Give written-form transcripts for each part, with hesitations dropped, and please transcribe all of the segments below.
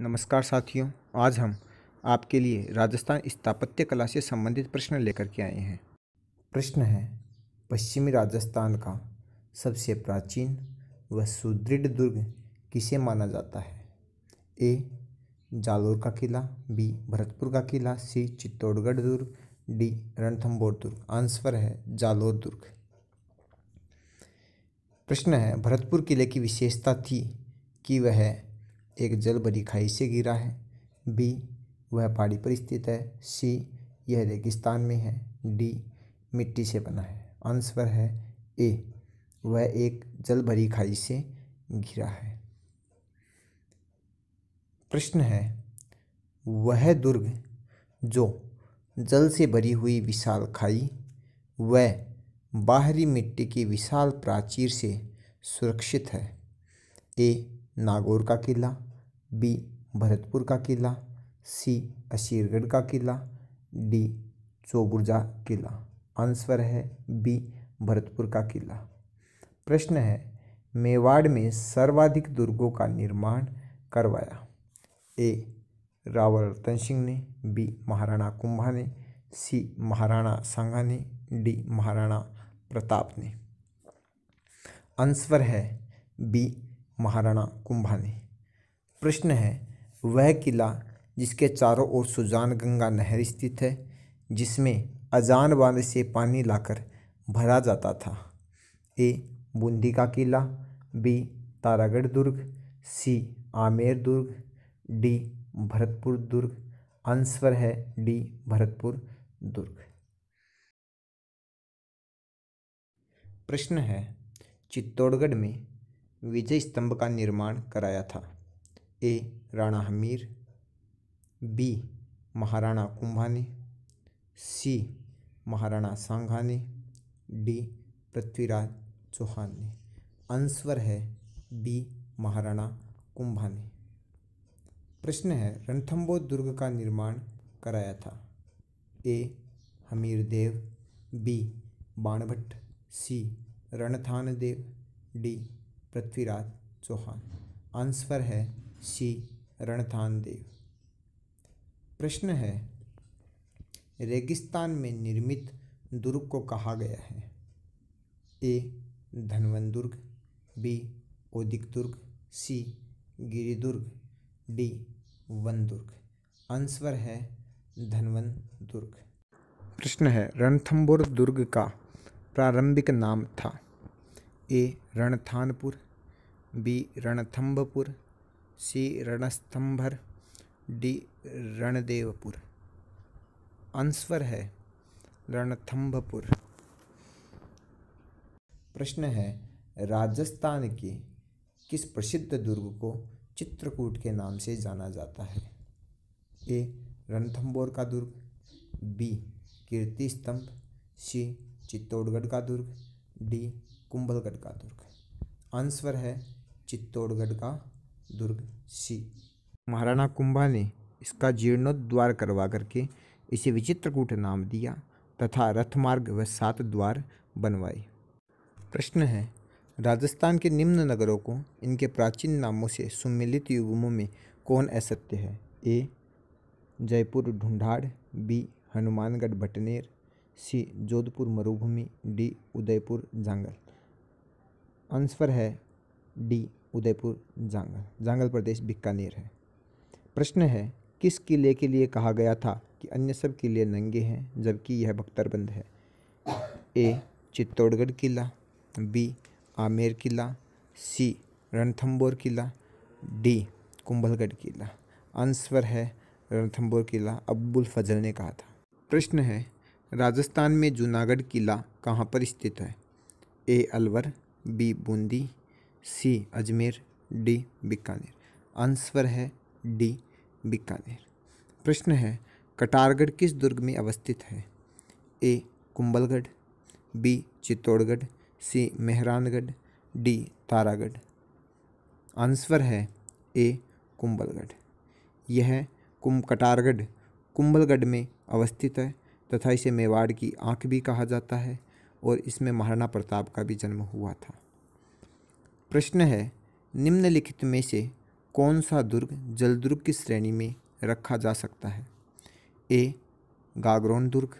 नमस्कार साथियों। आज हम आपके लिए राजस्थान स्थापत्य कला से संबंधित प्रश्न लेकर के आए हैं। प्रश्न है, पश्चिमी राजस्थान का सबसे प्राचीन व सुदृढ़ दुर्ग किसे माना जाता है? ए. जालोर का किला, बी. भरतपुर का किला, सी. चित्तौड़गढ़ दुर्ग, डी. रणथंभौर दुर्ग। आंसर है जालोर दुर्ग। प्रश्न है, भरतपुर किले की विशेषता थी कि वह एक जल भरी खाई से घिरा है, बी. वह पहाड़ी पर स्थित है, सी. यह रेगिस्तान में है, डी. मिट्टी से बना है। आंसर है ए. वह एक जल भरी खाई से घिरा है। प्रश्न है, वह दुर्ग जो जल से भरी हुई विशाल खाई व बाहरी मिट्टी की विशाल प्राचीर से सुरक्षित है। ए. नागौर का किला, बी. भरतपुर का किला, सी. असीरगढ़ का किला, डी. चौबुर्जा किला। आंसर है बी. भरतपुर का किला। प्रश्न है, मेवाड़ में सर्वाधिक दुर्गों का निर्माण करवाया? ए. रावल रतन सिंह ने, बी. महाराणा कुंभा ने, सी. महाराणा सांगा ने, डी. महाराणा प्रताप ने। आंसर है बी. महाराणा कुंभा ने। प्रश्न है, वह किला जिसके चारों ओर सुजान गंगा नहर स्थित है, जिसमें अजान बांध से पानी लाकर भरा जाता था? ए. बूंदी का किला, बी. तारागढ़ दुर्ग, सी. आमेर दुर्ग, डी. भरतपुर दुर्ग। आंसर है डी. भरतपुर दुर्ग। प्रश्न है, चित्तौड़गढ़ में विजय स्तंभ का निर्माण कराया था? ए. राणा हमीर, बी. महाराणा कुंभा ने, सी. महाराणा सांगा ने, डी. पृथ्वीराज चौहान ने। आंसर है बी. महाराणा कुंभा ने। प्रश्न है, रणथंभौर दुर्ग का निर्माण कराया था? ए. हमीरदेव, बी. बाणभट्ट, सी. रणथानदेव, डी. पृथ्वीराज चौहान। आंसर है सी. रणथानदेव। प्रश्न है, रेगिस्तान में निर्मित दुर्ग को कहा गया है? ए. धनवन दुर्ग, बी. ओदिक दुर्ग, सी. गिरिदुर्ग, डी. वन दुर्ग। आंसर है धनवन दुर्ग। प्रश्न है, रणथंभौर दुर्ग का प्रारंभिक नाम था? ए. रणथानपुर, बी. रणथंभपुर, सी. रणस्थंभर, डी. रणदेवपुर। आंसर है रणथंभपुर। प्रश्न है, राजस्थान के किस प्रसिद्ध दुर्ग को चित्रकूट के नाम से जाना जाता है? ए. रणथंभौर का दुर्ग, बी. कीर्ति स्तंभ, सी. चित्तौड़गढ़ का दुर्ग, डी. कुंभलगढ़ का दुर्ग। आंसर है चित्तौड़गढ़ का दुर्ग, सी। महाराणा कुंभा ने इसका जीर्णोद्धार करवा करके इसे विचित्रकूट नाम दिया तथा रथमार्ग व 7 द्वार बनवाए। प्रश्न है, राजस्थान के निम्न नगरों को इनके प्राचीन नामों से सुमेलित युग्मों में कौन असत्य है? ए. जयपुर ढूंढाड़, बी. हनुमानगढ़ भटनेर, सी. जोधपुर मरुभूमि, डी. उदयपुर जांगल। आंसर है डी. उदयपुर जांगल। जांगल प्रदेश बीकानेर है। प्रश्न है, किस किले के लिए कहा गया था कि अन्य सब किले नंगे हैं जबकि यह बख्तरबंद है? ए. चित्तौड़गढ़ किला, बी. आमेर किला, सी. रणथंभौर किला, डी. कुंभलगढ़ किला। आंसर है रणथंभौर किला, अब्बुल फजल ने कहा था। प्रश्न है, राजस्थान में जूनागढ़ किला कहाँ पर स्थित है? ए. अलवर, बी. बूंदी, सी. अजमेर, डी. बीकानेर। आंसर है डी. बीकानेर। प्रश्न है, कटारगढ़ किस दुर्ग में अवस्थित है? ए. कुंभलगढ़, बी. चित्तौड़गढ़, सी. मेहरानगढ़, डी. तारागढ़। आंसर है ए. कुंभलगढ़। यह कटारगढ़ कुंभलगढ़ में अवस्थित है तथा इसे मेवाड़ की आंख भी कहा जाता है और इसमें महाराणा प्रताप का भी जन्म हुआ था। प्रश्न है, निम्नलिखित में से कौन सा दुर्ग जलदुर्ग की श्रेणी में रखा जा सकता है? ए गागरोन दुर्ग,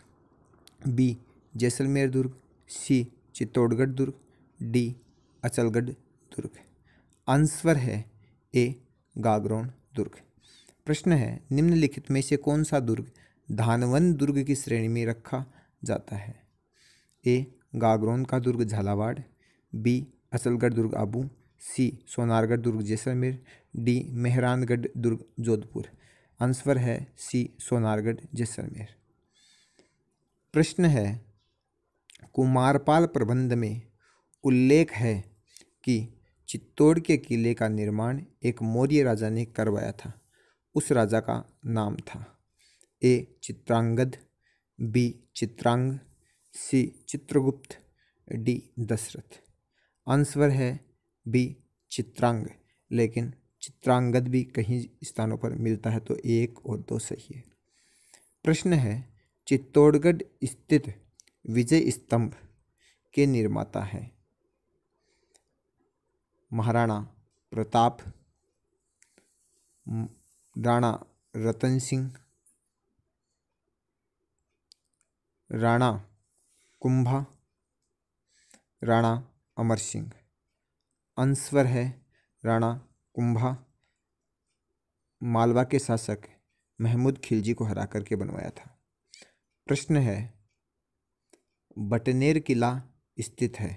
बी जैसलमेर दुर्ग, सी चित्तौड़गढ़ दुर्ग, डी अचलगढ़ दुर्ग। आंसर है ए गागरोन दुर्ग। प्रश्न है, निम्नलिखित में से कौन सा दुर्ग धानवन दुर्ग की श्रेणी में रखा जाता है? ए गागरोन का दुर्ग झालावाड़, बी अचलगढ़ दुर्ग आबू, सी सोनारगढ़ दुर्ग जैसलमेर, डी मेहरानगढ़ दुर्ग जोधपुर। आंसर है सी सोनारगढ़ जैसलमेर। प्रश्न है, कुमारपाल प्रबंध में उल्लेख है कि चित्तौड़ के किले का निर्माण एक मौर्य राजा ने करवाया था। उस राजा का नाम था? ए चित्रांगद, बी चित्रांग, सी चित्रगुप्त, डी दशरथ। आंसर है बी चित्रांग, लेकिन चित्रांगद भी कहीं स्थानों पर मिलता है, तो 1 और 2 सही है। प्रश्न है, चित्तौड़गढ़ स्थित विजय स्तंभ के निर्माता है? महाराणा प्रताप, राणा रतन सिंह, राणा कुंभा, राणा अमर सिंह। आंसर है राणा कुंभा। मालवा के शासक महमूद खिलजी को हरा करके बनवाया था। प्रश्न है, बटनेर किला स्थित है?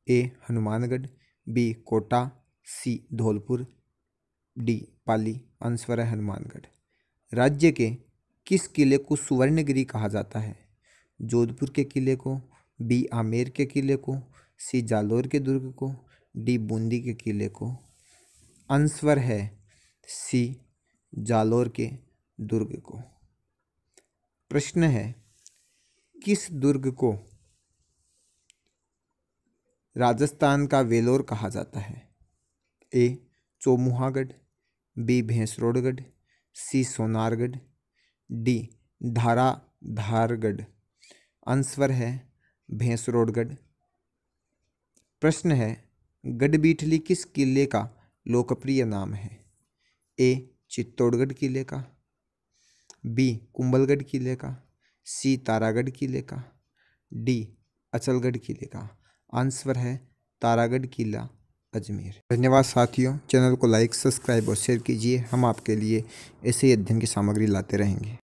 ए हनुमानगढ़, बी कोटा, सी धौलपुर, डी पाली। आंसर है हनुमानगढ़। राज्य के किस किले को सुवर्णगिरी कहा जाता है? जोधपुर के किले को, बी आमेर के किले को, सी जालोर के दुर्ग को, डी बूंदी के किले को। आंसर है सी जालोर के दुर्ग को। प्रश्न है, किस दुर्ग को राजस्थान का वेलोर कहा जाता है? ए चौमुहागढ़, बी भैंसरोडगढ़, सी सोनारगढ़, डी धाराधारगढ़। आंसर है भैंसरोडगढ़। प्रश्न है, गढ़बीठली किस किले का लोकप्रिय नाम है? ए चित्तौड़गढ़ किले का, बी कुंभलगढ़ किले का, सी तारागढ़ किले का, डी अचलगढ़ किले का। आंसर है तारागढ़ किला अजमेर। धन्यवाद साथियों, चैनल को लाइक, सब्सक्राइब और शेयर कीजिए। हम आपके लिए ऐसे ही अध्ययन की सामग्री लाते रहेंगे।